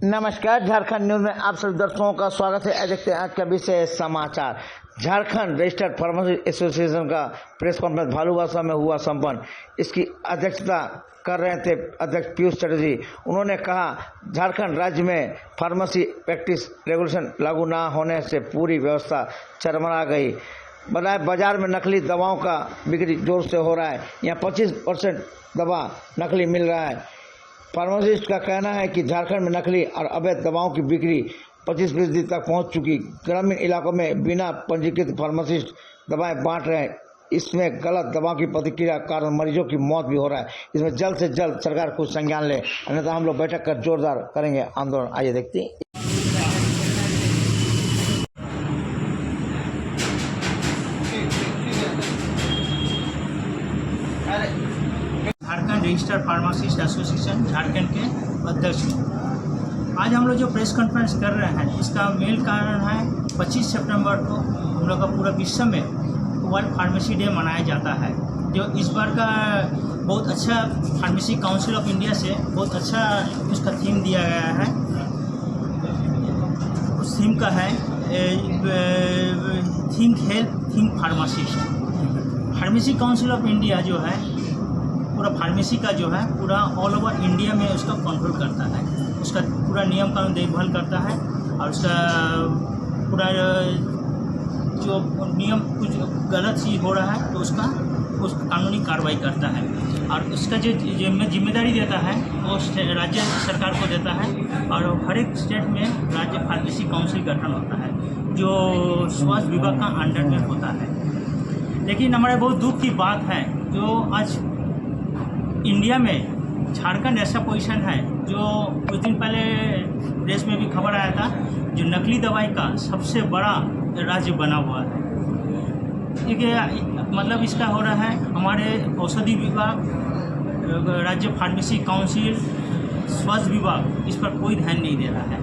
नमस्कार, झारखंड न्यूज में आप सभी दर्शकों का स्वागत है। देखते हैं आज का विशेष समाचार। झारखंड रजिस्टर्ड फार्मेसी एसोसिएशन का प्रेस कॉन्फ्रेंस भालूवासा में हुआ संपन्न। इसकी अध्यक्षता कर रहे थे अध्यक्ष पीयूष चटर्जी। उन्होंने कहा, झारखंड राज्य में फार्मेसी प्रैक्टिस रेगुलेशन लागू न होने से पूरी व्यवस्था चरमरा गई। बताया, बाजार में नकली दवाओं का बिक्री जोर से हो रहा है। यहाँ 25% दवा नकली मिल रहा है। फार्मासिस्ट का कहना है कि झारखंड में नकली और अवैध दवाओं की बिक्री 25% तक पहुंच चुकी। ग्रामीण इलाकों में बिना पंजीकृत फार्मासिस्ट दवाएं बांट रहे हैं। इसमें गलत दवाओं की प्रतिक्रिया कारण मरीजों की मौत भी हो रहा है। इसमें जल्द से जल्द सरकार कुछ संज्ञान ले, अन्यथा हम लोग बैठक कर जोरदार करेंगे आंदोलन। आइए देखते हैं। Jharkhand registered pharmacist association Jharkhand के अध्यक्ष हैं। आज हम लोग जो प्रेस कॉन्फ्रेंस कर रहे हैं, इसका मेन कारण है 25 सितंबर को हम लोग का पूरा विश्व में वर्ल्ड फार्मेसी डे मनाया जाता है। जो इस बार का बहुत अच्छा फार्मेसी काउंसिल ऑफ इंडिया से बहुत अच्छा उसका थीम दिया गया है। उस थीम का है think health think pharmacist. Pharmacy council of India जो है पूरा फार्मेसी का जो है पूरा ऑल ओवर इंडिया में उसका कंट्रोल करता है। उसका पूरा नियम कानून देखभाल करता है और उसका पूरा जो नियम कुछ गलत चीज़ हो रहा है तो उसका कानूनी कार्रवाई करता है। और उसका जो जिम्मेदारी देता है वो राज्य सरकार को देता है। और हर एक स्टेट में राज्य फार्मेसी काउंसिल गठन होता है जो स्वास्थ्य विभाग का अंडर में होता है। लेकिन हमारे बहुत दुख की बात है जो आज इंडिया में झारखंड ऐसा पोजीशन है जो कुछ दिन पहले प्रेस में भी खबर आया था, जो नकली दवाई का सबसे बड़ा राज्य बना हुआ है। मतलब इसका हो रहा है हमारे औषधि विभाग, राज्य फार्मेसी काउंसिल, स्वास्थ्य विभाग इस पर कोई ध्यान नहीं दे रहा है।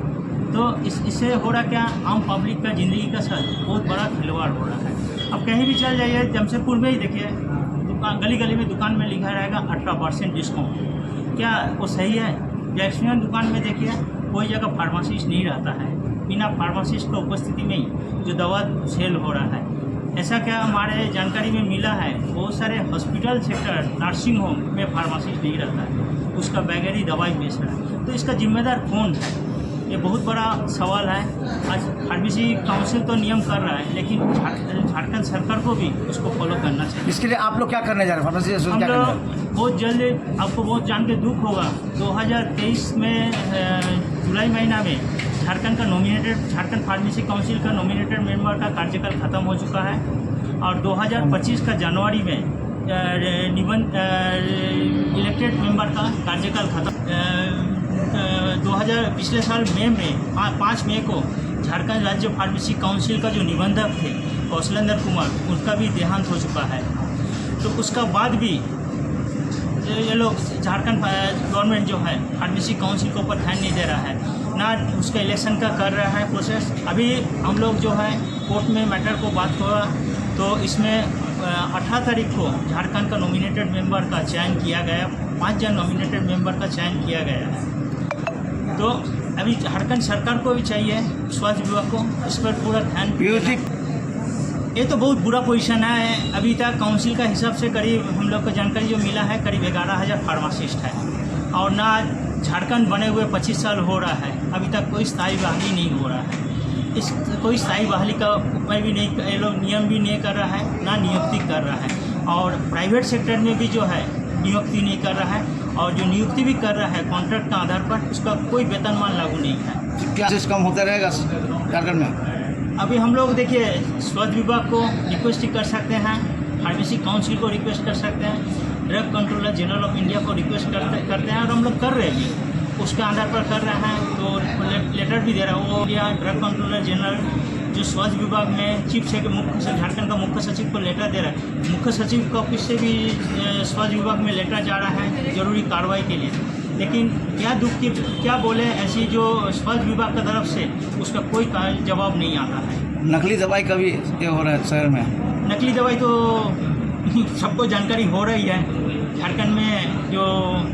तो इससे हो रहा क्या, आम पब्लिक का ज़िंदगी का साथ बहुत बड़ा खिलवाड़ हो रहा है। अब कहीं भी चल जाइए, जमशेदपुर में ही देखिए, गली गली में दुकान में लिखा रहेगा 18% डिस्काउंट। क्या वो सही है? मैक्सिमम दुकान में देखिए कोई जगह फार्मासिस्ट नहीं रहता है। बिना फार्मासिस्ट की उपस्थिति में ही जो दवा सेल हो रहा है। ऐसा क्या हमारे जानकारी में मिला है, बहुत सारे हॉस्पिटल सेक्टर, नर्सिंग होम में फार्मासिस्ट नहीं रहता है, उसका बगैर ही दवाई बेच रहा है। तो इसका जिम्मेदार कौन है? ये बहुत बड़ा सवाल है। आज फार्मेसी काउंसिल तो नियम कर रहा है, लेकिन झारखंड सरकार को भी उसको फॉलो करना चाहिए। इसके लिए आप लोग क्या करने जा रहे हैं? फार्मेसी हम लोग बहुत जल्द, आपको बहुत जान के दुख होगा, 2023 में जुलाई महीना में झारखंड फार्मेसी काउंसिल का नॉमिनेटेड मेंबर का कार्यकाल खत्म हो चुका है। और 2025 का जनवरी में इलेक्टेड मेंबर का कार्यकाल खत्म। पिछले साल मई में 5 मई को झारखंड राज्य फार्मेसी काउंसिल का जो निबंधक थे कौशलेंद्र कुमार, उनका भी देहांत हो चुका है। तो उसका बाद भी ये लोग झारखंड गवर्नमेंट जो है फार्मेसी काउंसिल के ऊपर ध्यान नहीं दे रहा है, ना उसका इलेक्शन का कर रहा है प्रोसेस। अभी हम लोग जो है कोर्ट में मैटर को बात हुआ तो इसमें 18 तारीख को झारखंड का नॉमिनेटेड मेंबर का चयन किया गया। 5 जन नॉमिनेटेड मेंबर का चयन किया गया है। तो अभी झारखंड सरकार को भी चाहिए, स्वास्थ्य विभाग को इस पर पूरा ध्यान। ये तो बहुत बुरा पोजीशन है। अभी तक काउंसिल का हिसाब से करीब हम लोग को जानकारी जो मिला है करीब 11,000 फार्मासिस्ट है। और ना झारखंड बने हुए 25 साल हो रहा है, अभी तक कोई स्थायी बहाली नहीं हो रहा है। कोई स्थायी बहाली का उपाय भी नहीं, ये लोग नियम भी नहीं कर रहा है, ना नियुक्ति कर रहा है। और प्राइवेट सेक्टर में भी जो है नियुक्ति नहीं कर रहा है, और जो नियुक्ति भी कर रहा है कॉन्ट्रैक्ट का आधार पर, उसका कोई वेतनमान लागू नहीं है। क्या कम होता रहेगा झारखंड में? अभी हम लोग देखिए स्वास्थ्य विभाग को रिक्वेस्ट कर सकते हैं, फार्मेसी काउंसिल को रिक्वेस्ट कर सकते हैं, drug controller general of India को रिक्वेस्ट करते हैं, और हम लोग कर रहे हैं भी उसके आधार पर कर रहे हैं। तो लेटर भी दे रहा है वो ड्रग कंट्रोलर जनरल जो स्वास्थ्य विभाग में चीफ से झारखंड का मुख्य सचिव को लेटर दे रहा है। मुख्य सचिव का ऑफिस से भी स्वास्थ्य विभाग में लेटर जा रहा है जरूरी कार्रवाई के लिए। लेकिन क्या दुख की क्या बोले, ऐसी जो स्वास्थ्य विभाग की तरफ से उसका कोई जवाब नहीं आता है। नकली दवाई का भी ये हो रहा है शहर में। नकली दवाई तो सबको जानकारी हो रही है। झारखंड में जो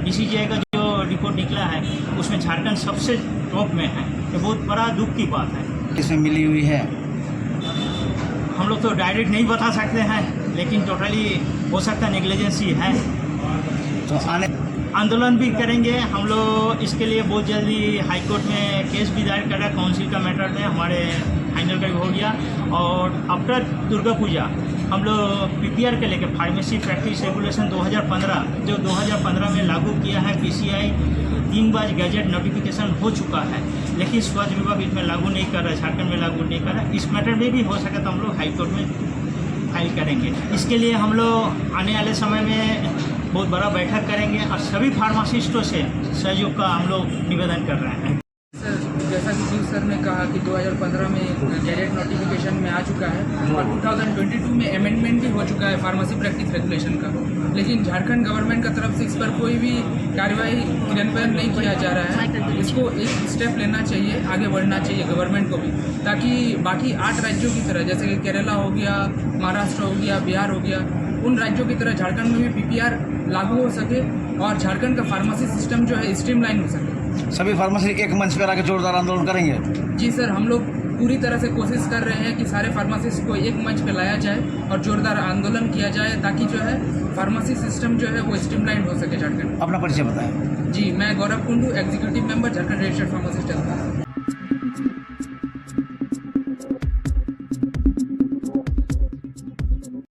DCGI का जो रिपोर्ट निकला है उसमें झारखंड सबसे टॉप में है। ये बहुत बड़ा दुख की बात है। किसमें मिली हुई है? हम लोग तो डायरेक्ट नहीं बता सकते हैं, लेकिन टोटली हो सकता है नेग्लिजेंसी है। तो आंदोलन भी करेंगे हम लोग। इसके लिए बहुत जल्दी हाई कोर्ट में केस भी दायर कर रहा है। काउंसिल का मैटर में हमारे फाइनल का हो गया। और आफ्टर दुर्गा पूजा हम लोग पीपीआर के लेके फार्मेसी प्रैक्टिस रेगुलेशन 2015 जो 2015 में लागू किया है। पीसीआई 3 बार गैजेट नोटिफिकेशन हो चुका है, लेकिन स्वास्थ्य विभाग इसमें लागू नहीं कर रहा है, झारखंड में लागू नहीं कर रहा है। इस मैटर में भी हो सके तो हम लोग हाई कोर्ट में फाइल करेंगे। इसके लिए हम लोग आने वाले समय में बहुत बड़ा बैठक करेंगे और सभी फार्मासिस्टों से सहयोग का हम लोग निवेदन कर रहे हैं। सर, जैसा कि गिल सर ने कहा कि 2015 में गैजेट नोटिफिकेशन में आ चुका है और 2022 में अमेंडमेंट भी हो चुका है फार्मेसी प्रैक्टिस रेगुलेशन का, लेकिन झारखंड गवर्नमेंट की तरफ से इस पर कोई भी कार्रवाई क्रियान्वयन नहीं किया जा रहा है। इसको एक स्टेप लेना चाहिए, आगे बढ़ना चाहिए गवर्नमेंट को भी, ताकि बाकी 8 राज्यों की तरह जैसे कि केरला हो गया, महाराष्ट्र हो गया, बिहार हो गया, उन राज्यों की तरह झारखंड में भी पीपीआर लागू हो सके और झारखंड का फार्मेसी सिस्टम जो है स्ट्रीमलाइन हो सके। सभी फार्मेसी एक मंच पर आकर जोरदार आंदोलन करेंगे? जी सर, हम लोग पूरी तरह से कोशिश कर रहे हैं कि सारे फार्मासिस्ट को एक मंच पे लाया जाए और जोरदार आंदोलन किया जाए, ताकि जो है फार्मेसी सिस्टम जो है वो स्ट्रीमलाइन हो सके झारखंड। अपना परिचय बताएं। जी, मैं Gaurav Kundu, executive member Jharkhand registered pharmacist association.